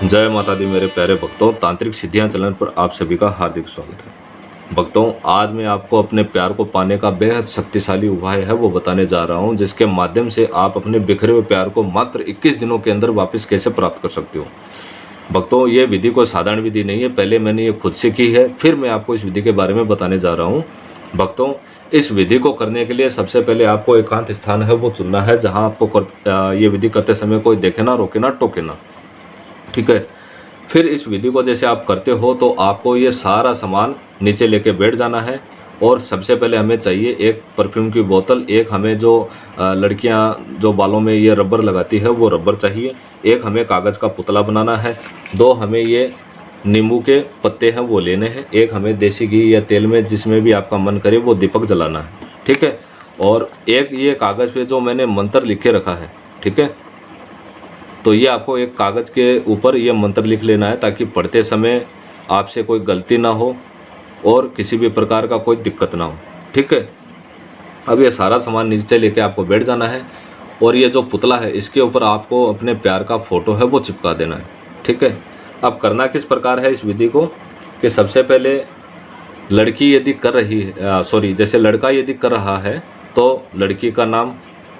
जय माता दी मेरे प्यारे भक्तों, तांत्रिक सिद्धियां चैनल पर आप सभी का हार्दिक स्वागत है। भक्तों, आज मैं आपको अपने प्यार को पाने का बेहद शक्तिशाली उपाय है वो बताने जा रहा हूं, जिसके माध्यम से आप अपने बिखरे हुए प्यार को मात्र 21 दिनों के अंदर वापस कैसे प्राप्त कर सकते हो। भक्तों, ये विधि कोई साधारण विधि नहीं है, पहले मैंने ये खुद से की है, फिर मैं आपको इस विधि के बारे में बताने जा रहा हूँ। भक्तों, इस विधि को करने के लिए सबसे पहले आपको एकांत स्थान है वो चुनना है, जहाँ आपको ये विधि करते समय कोई देखे ना, रोके ना, टोके ना। ठीक है। फिर इस विधि को जैसे आप करते हो तो आपको ये सारा सामान नीचे लेके बैठ जाना है। और सबसे पहले हमें चाहिए एक परफ्यूम की बोतल, एक हमें जो लड़कियां जो बालों में ये रबर लगाती है वो रबर चाहिए, एक हमें कागज़ का पुतला बनाना है, दो हमें ये नींबू के पत्ते हैं वो लेने हैं, एक हमें देसी घी या तेल में जिसमें भी आपका मन करे वो दीपक जलाना है। ठीक है। और एक ये कागज़ पे जो मैंने मंत्र लिखे रखा है, ठीक है, तो ये आपको एक कागज़ के ऊपर ये मंत्र लिख लेना है, ताकि पढ़ते समय आपसे कोई गलती ना हो और किसी भी प्रकार का कोई दिक्कत ना हो। ठीक है। अब ये सारा सामान नीचे लेके आपको बैठ जाना है, और ये जो पुतला है इसके ऊपर आपको अपने प्यार का फ़ोटो है वो चिपका देना है। ठीक है। अब करना किस प्रकार है इस विधि को, कि सबसे पहले लड़की यदि कर रही है, जैसे लड़का यदि कर रहा है तो लड़की का नाम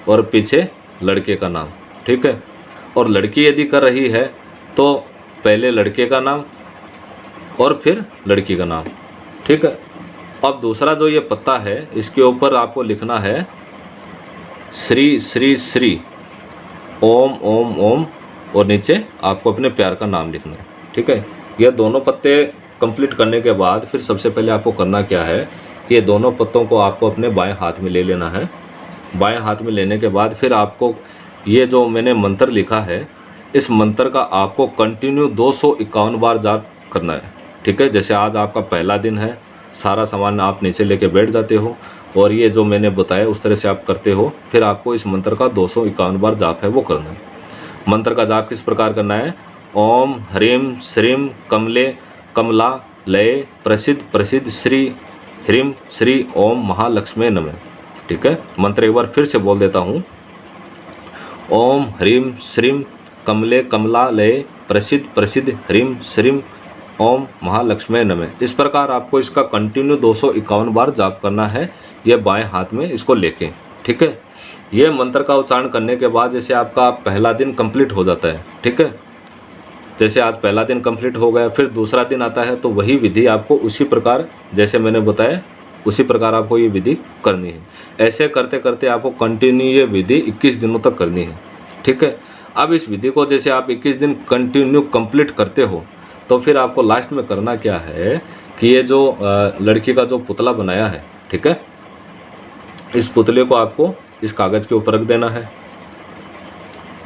और पीछे लड़के का नाम। ठीक है। और लड़की यदि कर रही है तो पहले लड़के का नाम और फिर लड़की का नाम। ठीक है। अब दूसरा जो ये पत्ता है इसके ऊपर आपको लिखना है श्री श्री श्री ओम ओम ओम, और नीचे आपको अपने प्यार का नाम लिखना है। ठीक है। ये दोनों पत्ते कंप्लीट करने के बाद फिर सबसे पहले आपको करना क्या है कि ये दोनों पत्तों को आपको अपने बाएं हाथ में ले लेना है। बाएं हाथ में लेने के बाद फिर आपको ये जो मैंने मंत्र लिखा है इस मंत्र का आपको कंटिन्यू 251 बार जाप करना है। ठीक है। जैसे आज आपका पहला दिन है, सारा सामान आप नीचे लेके बैठ जाते हो और ये जो मैंने बताया उस तरह से आप करते हो, फिर आपको इस मंत्र का 251 बार जाप है वो करना है। मंत्र का जाप किस प्रकार करना है? ओम ह्रीम श्रीम कमले कमला लय प्रसिद्ध प्रसिद्ध श्री ह्रीम श्री ओम महालक्ष्मी नमः। ठीक है। मंत्र एक बार फिर से बोल देता हूँ। ओम ह्रीम श्रीम कमले कमलालय प्रसिद्ध प्रसिद्ध ह्रीम श्रीम ओम महालक्ष्मी नमः। इस प्रकार आपको इसका कंटिन्यू 251 बार जाप करना है, ये बाएं हाथ में इसको लेके। ठीक है। ये मंत्र का उच्चारण करने के बाद जैसे आपका पहला दिन कंप्लीट हो जाता है। ठीक है। जैसे आज पहला दिन कंप्लीट हो गया, फिर दूसरा दिन आता है तो वही विधि आपको उसी प्रकार जैसे मैंने बताया उसी प्रकार आपको ये विधि करनी है। ऐसे करते करते आपको कंटिन्यू ये विधि 21 दिनों तक करनी है। ठीक है। अब इस विधि को जैसे आप 21 दिन कंटिन्यू कंप्लीट करते हो तो फिर आपको लास्ट में करना क्या है कि ये जो लड़की का जो पुतला बनाया है, ठीक है, इस पुतले को आपको इस कागज़ के ऊपर रख देना है।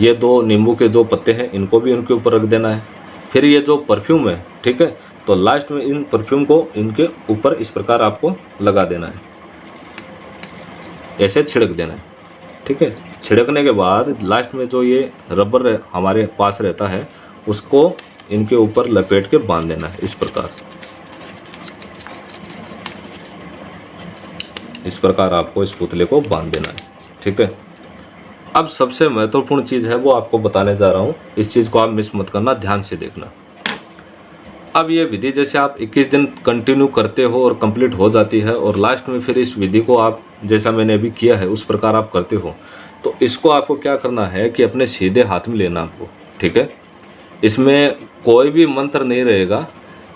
ये दो नींबू के जो पत्ते हैं इनको भी उनके ऊपर रख देना है। फिर ये जो परफ्यूम है, ठीक है, तो लास्ट में इन परफ्यूम को इनके ऊपर इस प्रकार आपको लगा देना है, ऐसे छिड़क देना है। ठीक है। छिड़कने के बाद लास्ट में जो ये रबर हमारे पास रहता है उसको इनके ऊपर लपेट के बांध देना है इस प्रकार। इस प्रकार आपको इस पुतले को बांध देना है। ठीक है। अब सबसे महत्वपूर्ण चीज़ है वो आपको बताने जा रहा हूँ, इस चीज़ को आप मिस मत करना, ध्यान से देखना। अब ये विधि जैसे आप 21 दिन कंटिन्यू करते हो और कंप्लीट हो जाती है और लास्ट में फिर इस विधि को आप जैसा मैंने अभी किया है उस प्रकार आप करते हो, तो इसको आपको क्या करना है कि अपने सीधे हाथ में लेना आपको। ठीक है। इसमें कोई भी मंत्र नहीं रहेगा,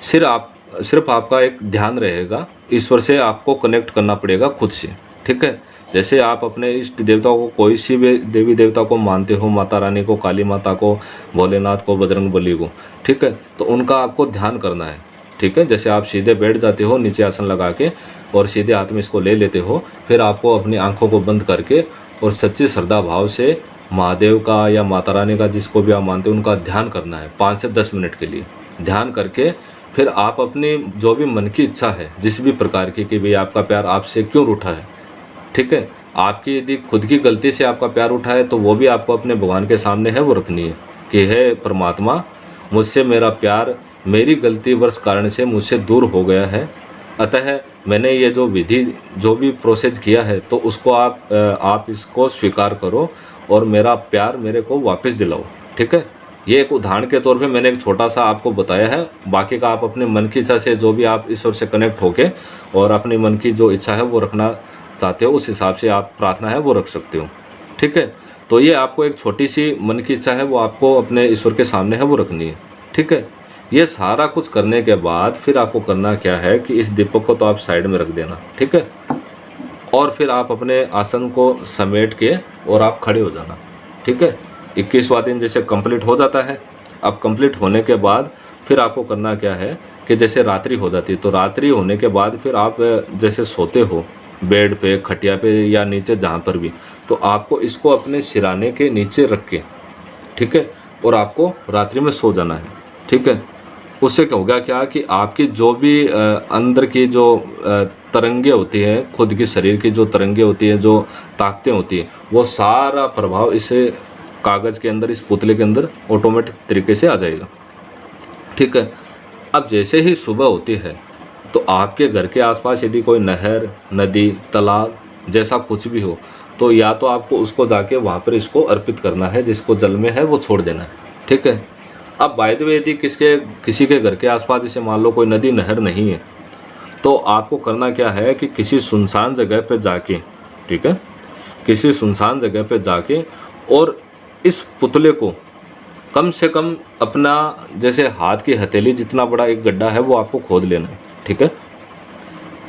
सिर्फ आपका एक ध्यान रहेगा, ईश्वर से आपको कनेक्ट करना पड़ेगा खुद से। ठीक है। जैसे आप अपने इष्ट देवताओं को, कोई सी भी देवी देवता को मानते हो, माता रानी को, काली माता को, भोलेनाथ को, बजरंग बली को, ठीक है, तो उनका आपको ध्यान करना है। ठीक है। जैसे आप सीधे बैठ जाते हो नीचे आसन लगा के और सीधे हाथ में इसको ले लेते हो, फिर आपको अपनी आंखों को बंद करके और सच्ची श्रद्धा भाव से महादेव का या माता रानी का, जिसको भी आप मानते हो, उनका ध्यान करना है 5 से 10 मिनट के लिए। ध्यान करके फिर आप अपनी जो भी मन की इच्छा है, जिस भी प्रकार की, कि भाई आपका प्यार आपसे क्यों रूठा है, ठीक है, आपकी यदि खुद की गलती से आपका प्यार उठा है तो वो भी आपको अपने भगवान के सामने है वो रखनी है कि हे परमात्मा, मुझसे मेरा प्यार मेरी गलती वर्ष कारण से मुझसे दूर हो गया है, अतः मैंने ये जो विधि जो भी प्रोसेस किया है तो उसको आप इसको स्वीकार करो और मेरा प्यार मेरे को वापस दिलाओ। ठीक है। ये एक उदाहरण के तौर पे मैंने एक छोटा सा आपको बताया है, बाकी का आप अपने मन की इच्छा से जो भी आप ईश्वर से कनेक्ट होके और अपने मन की जो इच्छा है वो रखना चाहते हो, उस हिसाब से आप प्रार्थना है वो रख सकते हो। ठीक है, तो ये आपको एक छोटी सी मन की इच्छा है वो आपको अपने ईश्वर के सामने है वो रखनी है। ठीक है, ये सारा कुछ करने के बाद फिर आपको करना क्या है कि इस दीपक को तो आप साइड में रख देना। ठीक है, और फिर आप अपने आसन को समेट के और आप खड़े हो जाना। ठीक है, 21वां दिन जैसे कंप्लीट हो जाता है। अब कंप्लीट होने के बाद फिर आपको करना क्या है कि जैसे रात्रि हो जाती है, तो रात्रि होने के बाद फिर आप जैसे सोते हो बेड पे, खटिया पे या नीचे जहाँ पर भी, तो आपको इसको अपने सिराने के नीचे रख के, ठीक है, और आपको रात्रि में सो जाना है। ठीक है, उससे क्या होगा क्या कि आपकी जो भी अंदर की जो तरंगे होती हैं, खुद की शरीर की जो तरंगे होती हैं, जो ताकतें होती हैं, वो सारा प्रभाव इस कागज़ के अंदर, इस पुतले के अंदर ऑटोमेटिक तरीके से आ जाएगा। ठीक है, अब जैसे ही सुबह होती है तो आपके घर के आसपास यदि कोई नहर, नदी, तालाब जैसा कुछ भी हो, तो या तो आपको उसको जाके वहाँ पर इसको अर्पित करना है, जिसको जल में है वो छोड़ देना है। ठीक है, अब बाय द वे यदि किसी के घर के आसपास जैसे मान लो कोई नदी नहर नहीं है, तो आपको करना क्या है कि किसी सुनसान जगह पे जाके, ठीक है, किसी सुनसान जगह पे जाके और इस पुतले को कम से कम अपना जैसे हाथ की हथेली जितना बड़ा एक गड्ढा है वो आपको खोद लेना है। ठीक है,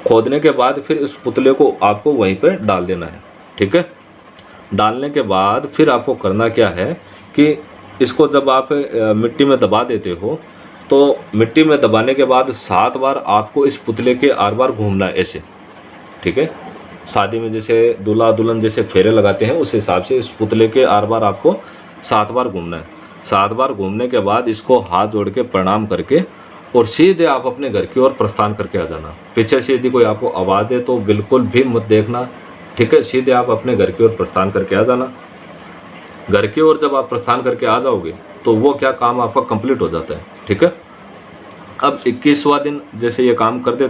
खोदने के बाद फिर इस पुतले को आपको वहीं पे डाल देना है। ठीक है, डालने के बाद फिर आपको करना क्या है कि इसको जब आप मिट्टी में दबा देते हो, तो मिट्टी में दबाने के बाद 7 बार आपको इस पुतले के आर बार घूमना है ऐसे। ठीक है, शादी में जैसे दूल्हा दुल्हन जैसे फेरे लगाते हैं उस हिसाब से इस पुतले के आर बार आपको 7 बार घूमना है। 7 बार घूमने के बाद इसको हाथ जोड़ के प्रणाम करके और सीधे आप अपने घर की ओर प्रस्थान करके आ जाना। पीछे से यदि कोई आपको आवाज़ दे तो बिल्कुल भी मत देखना। ठीक है, सीधे आप अपने घर की ओर प्रस्थान करके आ जाना। घर की ओर जब आप प्रस्थान करके आ जाओगे तो वो क्या काम आपका कंप्लीट हो जाता है। ठीक है, अब 21वां दिन जैसे ये काम करते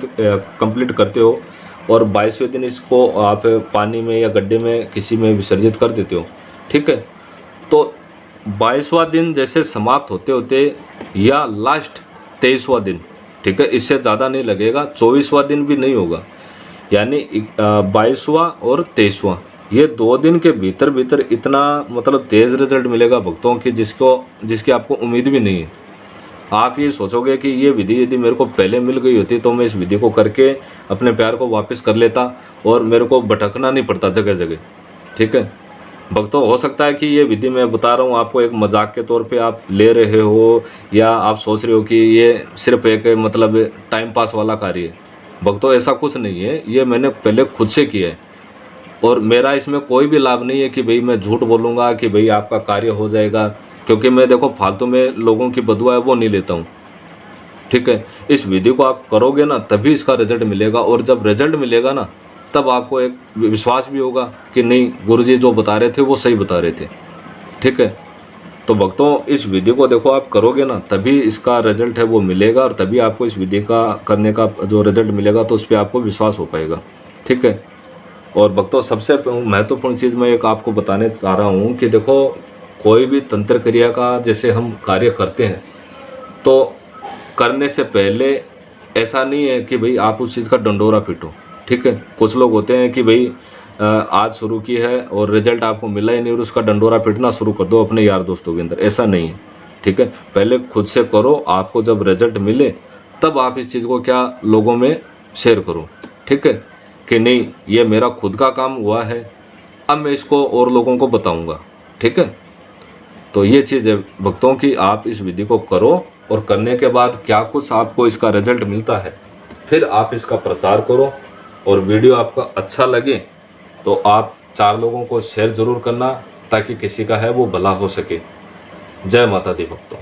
कंप्लीट करते हो और 22वें दिन इसको आप पानी में या गड्ढे में किसी में विसर्जित कर देते हो। ठीक है, तो 22वां दिन जैसे समाप्त होते होते या लास्ट 23वां दिन, ठीक है, इससे ज़्यादा नहीं लगेगा, 24वां दिन भी नहीं होगा, यानी 22वां और 23वां, ये 2 दिन के भीतर भीतर इतना मतलब तेज़ रिजल्ट मिलेगा भक्तों की जिसकी आपको उम्मीद भी नहीं है। आप ये सोचोगे कि ये विधि यदि मेरे को पहले मिल गई होती तो मैं इस विधि को करके अपने प्यार को वापस कर लेता और मेरे को भटकना नहीं पड़ता जगह जगह। ठीक है भक्तों, हो सकता है कि ये विधि मैं बता रहा हूँ आपको एक मजाक के तौर पे आप ले रहे हो या आप सोच रहे हो कि ये सिर्फ एक मतलब टाइम पास वाला कार्य है। भक्तों, ऐसा कुछ नहीं है, ये मैंने पहले खुद से किया है और मेरा इसमें कोई भी लाभ नहीं है कि भाई मैं झूठ बोलूँगा कि भाई आपका कार्य हो जाएगा, क्योंकि मैं देखो फालतू में लोगों की बदुआ है वो नहीं लेता हूँ। ठीक है, इस विधि को आप करोगे ना तभी इसका रिजल्ट मिलेगा, और जब रिजल्ट मिलेगा ना तब आपको एक विश्वास भी होगा कि नहीं गुरुजी जो बता रहे थे वो सही बता रहे थे। ठीक है, तो भक्तों इस विधि को देखो आप करोगे ना तभी इसका रिजल्ट है वो मिलेगा, और तभी आपको इस विधि का करने का जो रिजल्ट मिलेगा तो उस पर आपको विश्वास हो पाएगा। ठीक है, और भक्तों सबसे महत्वपूर्ण चीज़ मैं एक आपको बताने चाह रहा हूँ कि देखो कोई भी तंत्र क्रिया का जैसे हम कार्य करते हैं तो करने से पहले ऐसा नहीं है कि भाई आप उस चीज़ का डंडोरा पीटो। ठीक है, कुछ लोग होते हैं कि भाई आज शुरू की है और रिजल्ट आपको मिला ही नहीं और उसका डंडोरा पीटना शुरू कर दो अपने यार दोस्तों के अंदर, ऐसा नहीं है। ठीक है, पहले खुद से करो, आपको जब रिजल्ट मिले तब आप इस चीज़ को क्या लोगों में शेयर करो। ठीक है, कि नहीं ये मेरा खुद का काम हुआ है, अब मैं इसको और लोगों को बताऊंगा। ठीक है, तो ये चीज़ है भक्तों की, आप इस विधि को करो और करने के बाद क्या कुछ आपको इसका रिजल्ट मिलता है फिर आप इसका प्रचार करो, और वीडियो आपका अच्छा लगे तो आप 4 लोगों को शेयर ज़रूर करना ताकि किसी का है वो भला हो सके। जय माता दी भक्तों।